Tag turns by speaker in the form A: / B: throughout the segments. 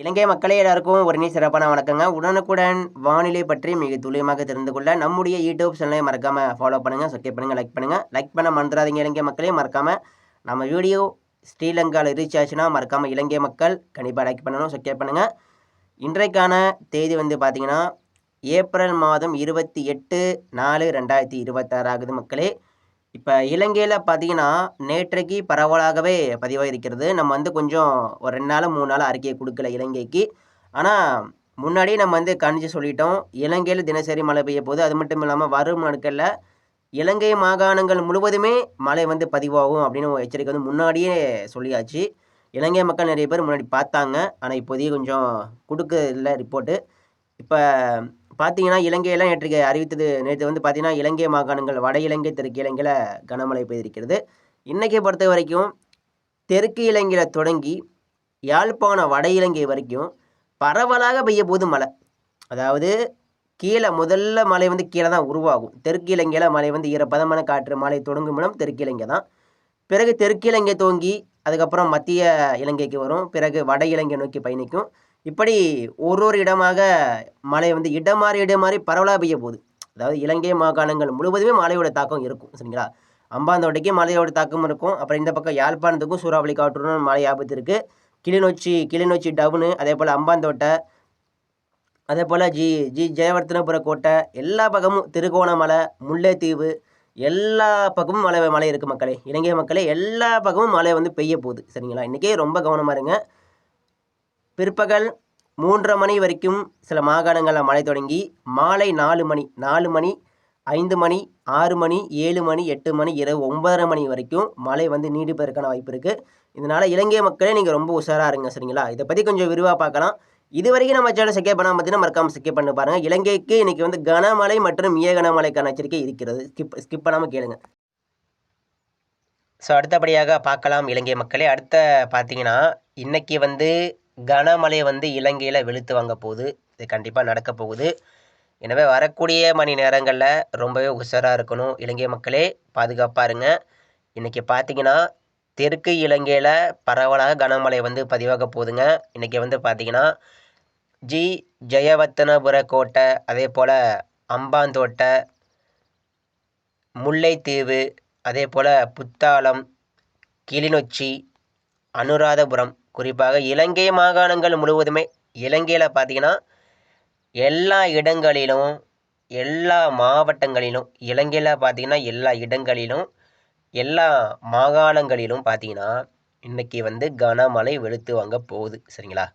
A: இலங்கை மக்களே எல்லாருக்கும் ஒரு சிறப்பான வணக்கங்க. உடனுக்குடன் வானிலை பற்றி மிக துல்லியமாக தெரிந்து கொள்ள நம்முடைய யூடியூப் சேனலை மறக்காம ஃபாலோ பண்ணுங்க, சப்ஸ்கிரைப் பண்ணுங்க, லைக் பண்ணுங்க. லைக் பண்ண மறந்துறாதீங்க இலங்கை மக்களே. மறக்காம நம்ம வீடியோ ஸ்ரீலங்காவில் ரீச் ஆச்சுன்னா மறக்காம இலங்கை மக்கள் கண்டிப்பாக லைக் பண்ணணும், சப்ஸ்கிரைப் பண்ணுங்க. இன்றைக்கான தேதி வந்து பார்த்தீங்கன்னா ஏப்ரல் மாதம் 28/4/2026 ஆகுது மக்களே. இப்போ இலங்கையில் பார்த்தீங்கன்னா நேற்றைக்கு பரவலாகவே பதிவாயிருக்கிறது. நம்ம வந்து கொஞ்சம் ஒரு 2 நாள் 3 நாள் அறிக்கையை கொடுக்கல இலங்கைக்கு. ஆனால் முன்னாடி நம்ம வந்து கணிச்சு சொல்லிட்டோம், இலங்கையில் தினசரி மழை பெய்ய போகுது. அது மட்டும் இல்லாமல் வரும் நாட்களில் இலங்கை மாகாணங்கள் முழுவதுமே மழை வந்து பதிவாகும் அப்படின்னு ஒரு எச்சரிக்கை வந்து முன்னாடியே சொல்லியாச்சு. இலங்கை மக்கள் நிறைய பேர் முன்னாடி பார்த்தாங்க. ஆனால் இப்போதைக்கு கொஞ்சம் கொடுக்க இல்லை ரிப்போர்ட்டு. இப்போ பார்த்தீங்கன்னா இலங்கையெல்லாம் நேற்று வந்து பார்த்தீங்கன்னா இலங்கை மாகாணங்கள் வட இலங்கை, தெற்கு இலங்கையில் கனமழை பெய்திருக்கிறது. இன்றைக்கை பொறுத்த வரைக்கும் தெற்கு இலங்கையில் தொடங்கி யாழ்ப்பாணம் வட இலங்கை வரைக்கும் பரவலாக பெய்ய போது மழை. அதாவது கீழே முதல்ல மழை வந்து கீழே தான் உருவாகும். தெற்கு இலங்கையில் மழை வந்து ஈரப்பதமான காற்று மழை தொடங்கும் இடம் தெற்கு இலங்கை தான். பிறகு தெற்கு இலங்கை துவங்கி அதுக்கப்புறம் மத்திய இலங்கைக்கு வரும். பிறகு வட இலங்கை நோக்கி பயணிக்கும். இப்படி ஒரு இடமாக மழை வந்து இடம் மாறி பரவலாக பெய்ய போகுது. அதாவது இலங்கை மாகாணங்கள் முழுவதுமே மழையோட தாக்கம் இருக்கும், சரிங்களா? அம்பாந்தோட்டைக்கு மழையோட தாக்கம் இருக்கும். அப்புறம் இந்த பக்கம் யாழ்ப்பாணத்துக்கும் சூறாவளி காற்றுடன் மழை ஆபத்து இருக்குது. கிளிநொச்சி டவுனு, அதே போல் அம்பாந்தோட்டை, அதே போல் ஜி ஜி ஜெயவர்த்தனபுர கோட்டை, எல்லா பக்கமும் திருகோணமலை, முல்லைத்தீவு, எல்லா பக்கமும் மழை இருக்குது மக்களே. இலங்கை மக்களே எல்லா பக்கமும் மழை வந்து பெய்ய போகுது, சரிங்களா? இன்றைக்கே ரொம்ப கவனமாக இருங்க. பிற்பகல் 3:30 மணி வரைக்கும் சில மாகாணங்களில் மழை தொடங்கி மாலை 4 மணி 5 மணி 6 மணி 7 மணி 8 மணி இரவு 9:30 மணி வரைக்கும் மழை வந்து நீடிப்பதற்கான வாய்ப்பு இருக்குது. இதனால் இலங்கை மக்களே நீங்கள் ரொம்ப உஷாராக இருங்க, சரிங்களா? இதை பற்றி கொஞ்சம் விரிவாக பார்க்கலாம். இது வரைக்கும் நம்ம சேனல் சப்ஸ்கிரைப் பண்ணாமல் பார்த்தீங்கன்னா மறக்காமல் சப்ஸ்கிரைப் பண்ணி பாருங்கள். இலங்கைக்கு இன்றைக்கி வந்து கனமழை மற்றும் மிக கனமழைக்கான எச்சரிக்கை இருக்கிறது. ஸ்கிப் பண்ணாமல் கேளுங்க. ஸோ அடுத்தபடியாக பார்க்கலாம் இலங்கை மக்களே. அடுத்த பார்த்தீங்கன்னா இன்றைக்கி வந்து கனமழை வந்து இலங்கையில் வெளுத்து வாங்க போகுது. இது கண்டிப்பாக நடக்க போகுது. எனவே வரக்கூடிய மணி நேரங்களில் ரொம்பவே உஷாராக இருக்கணும் இலங்கை மக்களே. பாதுகாப்பாக இருங்க. இன்றைக்கி பார்த்தீங்கன்னா தெற்கு இலங்கையில் பரவலாக கனமழை வந்து பதிவாக போகுதுங்க. இன்றைக்கி வந்து பார்த்தீங்கன்னா ஜி ஜெயவர்த்தனபுர கோட்டை, அதே போல் அம்பாந்தோட்டை, முல்லைத்தீவு, அதே போல் புத்தாளம், கிளிநொச்சி, அனுராதபுரம், குறிப்பாக இலங்கை மாகாணங்கள் முழுவதுமே இலங்கையில் பார்த்தீங்கன்னா எல்லா இடங்களிலும், எல்லா மாவட்டங்களிலும், இலங்கையில் பார்த்தீங்கன்னா எல்லா இடங்களிலும், எல்லா மாகாணங்களிலும் பார்த்தீங்கன்னா இன்றைக்கி வந்து கனமழை வெளுத்து வாங்க போகுது, சரிங்களா?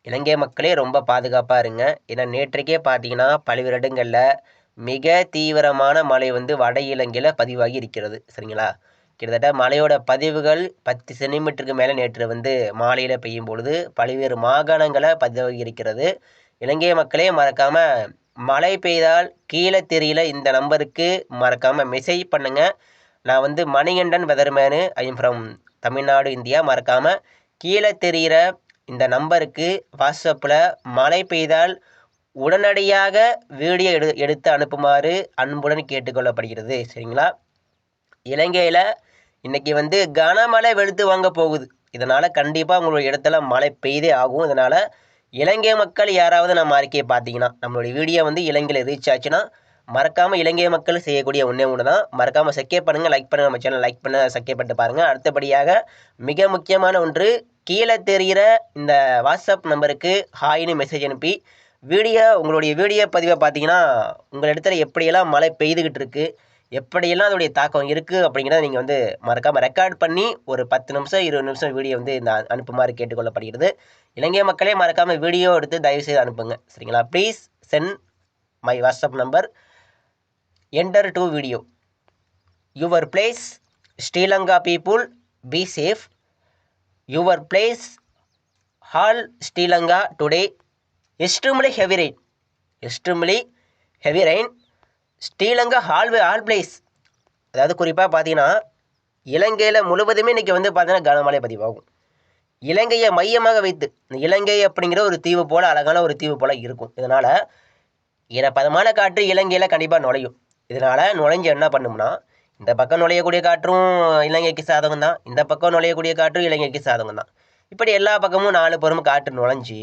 A: இலங்கை மக்களே ரொம்ப பாதுகாப்பாக இருங்க. ஏன்னா நேற்றைக்கே பார்த்தீங்கன்னா பல்வேறு இடங்களில் மிக தீவிரமான மழை வந்து வட இலங்கையில் பதிவாகி இருக்கிறது, சரிங்களா? கிட்டத்தட்ட மழையோட பதிவுகள் 10 சென்டிமீட்டருக்கு மேலே நேற்று வந்து மாலையில் பெய்யும் பொழுது பல்வேறு மாகாணங்களை பதிவாகி இருக்கிறது. இலங்கை மக்களே மறக்காமல் மழை பெய்தால் கீழே தெரியல இந்த நம்பருக்கு மறக்காமல் மெசேஜ் பண்ணுங்கள். நான் வந்து Manikandan weatherman, I am from Tamil Nadu, India. மறக்காமல் கீழே தெரிகிற இந்த நம்பருக்கு வாட்ஸ்அப்பில் மழை பெய்தால் உடனடியாக வீடியோ எடுத்து அனுப்புமாறு அன்புடன் கேட்டுக்கொள்ளப்படுகிறது, சரிங்களா? இலங்கையில் இன்றைக்கி வந்து கனமழை வெளுத்து வாங்க போகுது. இதனால் கண்டிப்பாக உங்களுடைய இடத்துல மழை பெய்தே ஆகும். இதனால் இலங்கை மக்கள் யாராவது நம்ம அறிக்கையை பார்த்தீங்கன்னா, நம்மளுடைய வீடியோ வந்து இலங்கையில் ரீச் ஆச்சுன்னா மறக்காமல் இலங்கை மக்கள் செய்யக்கூடிய ஒன்று தான். மறக்காமல் சப்ஸ்கிரைப் பண்ணுங்கள், லைக் பண்ணுங்கள். நம்ம சேனல் லைக் பண்ண சப்ஸ்கிரைப் பண்ணிட்டு பாருங்கள். அடுத்தபடியாக மிக முக்கியமான ஒன்று, கீழே தெரிகிற இந்த வாட்ஸ்அப் நம்பருக்கு ஹாய்னு மெசேஜ் அனுப்பி உங்களுடைய வீடியோ பதிவை பார்த்தீங்கன்னா உங்கள் இடத்துல எப்படியெல்லாம் மழை பெய்துக்கிட்டு இருக்குது, எப்படியெல்லாம் அதோடைய தாக்கம் இருக்குது அப்படிங்கிறத நீங்கள் வந்து மறக்காமல் ரெக்கார்ட் பண்ணி ஒரு 10 நிமிஷம் 20 நிமிஷம் வீடியோ வந்து இந்த அனுப்புமாறு கேட்டுக்கொள்ளப்படுகிறது. இலங்கை மக்களே மறக்காமல் வீடியோ எடுத்து தயவுசெய்து அனுப்புங்க, சரிங்களா? Please send my WhatsApp number, enter to video. Your place, Sri Lanka people, be safe. Your place, all Sri Lanka today, extremely heavy rain. Sri Lanka all place. அதாவது குறிப்பாக பார்த்தீங்கன்னா இலங்கையில் முழுவதுமே இன்றைக்கி வந்து பார்த்தீங்கன்னா கனமழை பதிவாகும். இலங்கையை மையமாக வைத்து, இலங்கை அப்படிங்கிற ஒரு தீவு போல், அழகான ஒரு தீவு போல் இருக்கும். இதனால் ஈரப்பதமான காற்று இலங்கையில் கண்டிப்பாக நுழையும். இதனால் நுழைஞ்சு என்ன பண்ணும்னா, இந்த பக்கம் நுழையக்கூடிய காற்றும் இலங்கைக்கு சாதகம் தான், இந்த பக்கம் நுழையக்கூடிய காற்றும் இலங்கைக்கு சாதகம் தான். இப்படி எல்லா பக்கமும் 4 புறமும் காற்று நுழைஞ்சி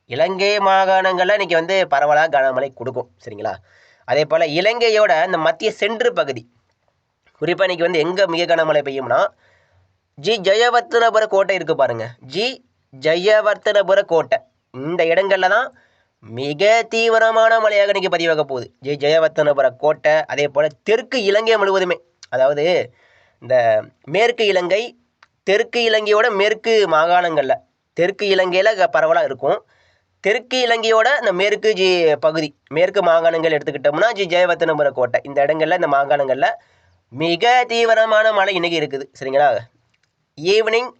A: இலங்கை மாகாணங்களில் இன்றைக்கி வந்து பரவலாக கனமழை கொடுக்கும். சரிங்களா? அதே போல் இலங்கையோட இந்த மத்திய சென்று பகுதி குறிப்பாக இன்றைக்கி வந்து எங்கே மிக கனமழை பெய்யும்னா ஜி ஜெயவர்த்தனபுர கோட்டை இருக்குது பாருங்கள். ஜி ஜெயவர்த்தனபுர கோட்டை இந்த இடங்களில் தான் மிக தீவிரமான மழையாக இன்றைக்கி பதிவாக போகுது. ஜி ஜெயவர்த்தனபுர கோட்டை அதே போல் தெற்கு இலங்கை முழுவதுமே, அதாவது இந்த மேற்கு இலங்கை தெற்கு இலங்கையோட மேற்கு மாகாணங்களில் தெற்கு இலங்கையில் பரவலாக இருக்கும். தெற்கு இலங்கையோட இந்த மேற்கு பகுதி மேற்கு மாகாணங்கள் எடுத்துக்கிட்டோம்னா ஜி ஜெயவர்த்தனபுர கோட்டை இந்த இடங்களில் இந்த மாகாணங்களில் மிக தீவிரமான மழை இன்றைக்கி இருக்குது. சரிங்களா? ஈவினிங்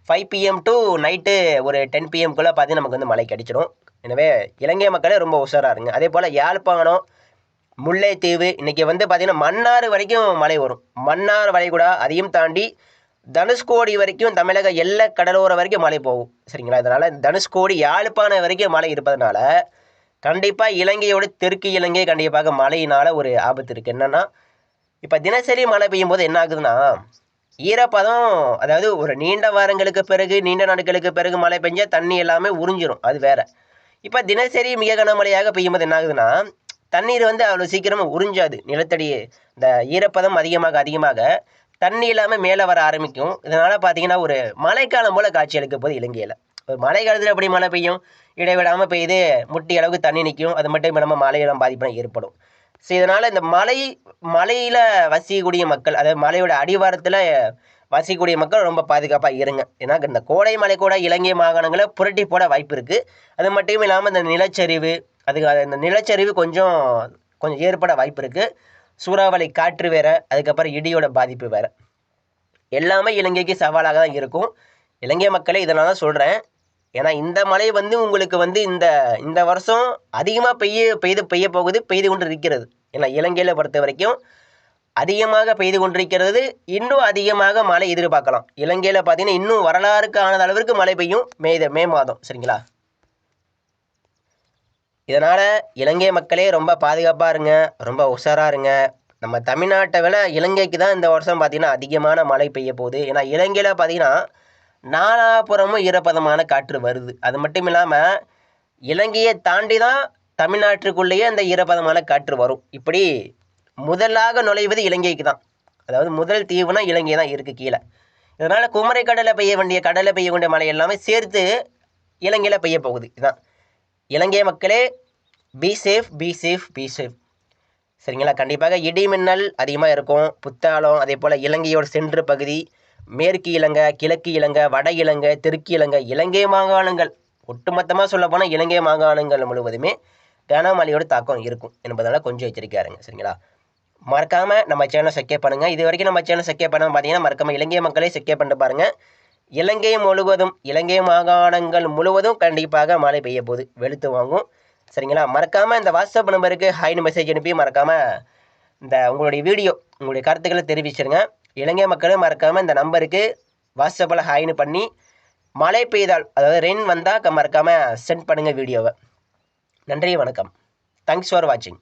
A: 5 PM டு நைட்டு ஒரு 10 PM பார்த்து நமக்கு வந்து மழை கிடைச்சிடும். எனவே இலங்கை மக்களே ரொம்ப உஷாராக இருங்க. அதே போல் யாழ்ப்பாணம் முல்லைத்தீவு இன்றைக்கி வந்து பார்த்திங்கன்னா மன்னார் வரைக்கும் மழை வரும். மன்னார் வளைகுடா அதையும் தாண்டி தனுஷ்கோடி வரைக்கும் தமிழக எல்லை கடலோரம் வரைக்கும் மழை போகும். சரிங்களா? இதனால் தனுஷ்கோடி யாழ்ப்பாணம் வரைக்கும் மழை இருப்பதனால கண்டிப்பாக இலங்கையோட தெற்கு இலங்கை கண்டிப்பாக மழையினால் ஒரு ஆபத்து இருக்குது. என்னென்னா இப்போ தினசரி மழை பெய்யும் போது என்ன ஆகுதுன்னா ஈரப்பதம், அதாவது ஒரு நீண்ட வாரங்களுக்கு பிறகு நீண்ட நாட்களுக்கு பிறகு மழை பெஞ்சால் தண்ணி எல்லாமே உறிஞ்சிரும், அது வேறு. இப்போ தினசரி மிக கனமழையாக பெய்யும்போது என்ன ஆகுதுன்னா தண்ணீர் வந்து அவ்வளோ சீக்கிரமாக உறிஞ்சாது. நிலத்தடி இந்த ஈரப்பதம் அதிகமாக தண்ணி இல்லாமல் மேலே வர ஆரம்பிக்கும். இதனால் பார்த்தீங்கன்னா ஒரு மழைக்காலம் போல் காட்சி அளிக்க போது இலங்கையில். ஒரு மழை காலத்தில் எப்படி மழை பெய்யும், இடைவிடாமல் பெய்யுது, முட்டி அளவுக்கு தண்ணி நிற்கும். அது மட்டும் இல்லாமல் மழையிடம் பாதிப்பு ஏற்படும். ஸோ இதனால் இந்த மலையில் வசிக்கக்கூடிய மக்கள், அதாவது மலையோட அடிவாரத்தில் வசிக்கக்கூடிய மக்கள் ரொம்ப பாதுகாப்பாக இருங்க. ஏன்னா இந்த கோடை மழை கூட இலங்கை மாகாணங்களை புரட்டி போட வாய்ப்பு இருக்குது. அது மட்டும் இல்லாமல் இந்த நிலச்சரிவு இந்த நிலச்சரிவு கொஞ்சம் ஏற்பட வாய்ப்பு இருக்குது. சூறாவளி காற்று வேறு, அதுக்கப்புறம் இடியோட பாதிப்பு வேறு, எல்லாமே இலங்கைக்கு சவாலாக தான் இருக்கும். இலங்கை மக்களே இதனால தான் சொல்கிறேன். ஏன்னா இந்த மழை வந்து உங்களுக்கு வந்து இந்த வருஷம் அதிகமாக பெய்ய போகுது, பெய்து கொண்டு இருக்கிறது. ஏன்னா இலங்கையில் பொறுத்த வரைக்கும் அதிகமாக பெய்து கொண்டிருக்கிறது. இன்னும் அதிகமாக மழை எதிர்பார்க்கலாம். இலங்கையில் பார்த்தீங்கன்னா இன்னும் வரலாறுக்கு ஆனது அளவிற்கு மழை பெய்யும் மே மாதம். சரிங்களா? இதனால் இலங்கை மக்களே ரொம்ப பாதுகாப்பாக இருங்க, ரொம்ப உஷாராக இருங்க. நம்ம தமிழ்நாட்டை விட இலங்கைக்கு தான் இந்த வருஷம் பார்த்திங்கன்னா அதிகமான மழை பெய்ய போகுது. ஏன்னா இலங்கையில் பார்த்திங்கன்னா நாலாபுறமும் ஈரப்பதமான காற்று வருது. அது மட்டும் இல்லாமல் இலங்கையை தாண்டி தான் தமிழ்நாட்டுக்குள்ளேயே அந்த ஈரப்பதமான காற்று வரும். இப்படி முதலாக நுழைவது இலங்கைக்கு தான். அதாவது முதல் தீவுனா இலங்கை தான் இருக்குது கீழே. இதனால் குமரி கடலில் பெய்ய வேண்டிய மழை எல்லாமே சேர்த்து இலங்கையில் பெய்ய போகுது. இதுதான் இலங்கை மக்களே, பி சேஃப். சரிங்களா? கண்டிப்பாக இடி மின்னல் அதிகமாக இருக்கும். புத்தாலம் அதே போல் இலங்கையோட சென்று பகுதி, மேற்கு இலங்கை, கிழக்கு இலங்கை, வட இலங்கை, தெற்கு இலங்கை மாகாணங்கள் ஒட்டுமொத்தமாக சொல்லப்போனால் இலங்கை மாகாணங்கள் முழுவதுமே கனமழையோட தாக்கம் இருக்கும் என்பதனால் கொஞ்சம் எச்சரிக்கையாக இருங்க. சரிங்களா? மறக்காமல் நம்ம சேனலை சப்ஸ்கிரைப் பண்ணுங்கள். இது வரைக்கும் நம்ம சேனலை சப்ஸ்கிரைப் பண்ணாமல் பார்த்தீங்கன்னா மறக்காமல் இலங்கை மக்களே சப்ஸ்கிரைப் பண்ணிட்டு பாருங்கள். இலங்கை மாகாணங்கள் முழுவதும் கண்டிப்பாக மழை பெய்ய போகுது, வெளுத்து வாங்கும். சரிங்களா? மறக்காமல் இந்த வாட்ஸ்அப் நம்பருக்கு ஹாய்னு மெசேஜ் அனுப்பி மறக்காமல் உங்களுடைய கருத்துக்களை தெரிவிச்சிருங்க. இலங்கை மக்களும் மறக்காமல் இந்த நம்பருக்கு வாட்ஸ்அப்பில் ஹாய்னு பண்ணி மழை பெய்தால், அதாவது ரெயின் வந்தால் மறக்காமல் சென்ட் பண்ணுங்கள் வீடியோவை. நன்றி, வணக்கம். தேங்க்ஸ் ஃபார் வாட்சிங்.